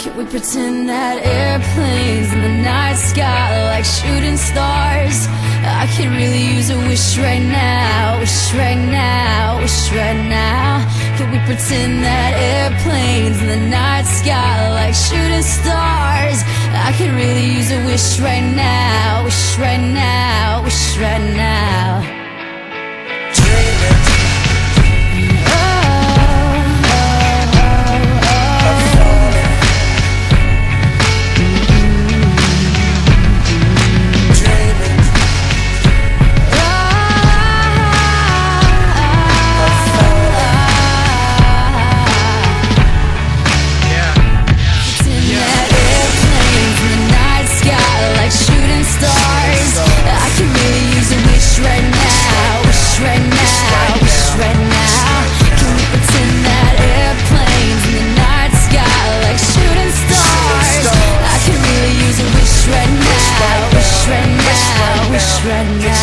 Can we pretend that airplanes in the night sky are like shooting stars? I could really use a wish right now, wish right now, wish right now. Can we pretend that airplanes in the night sky are like shooting stars? I could really use a wish right now, wish right now, wish right now. Right now.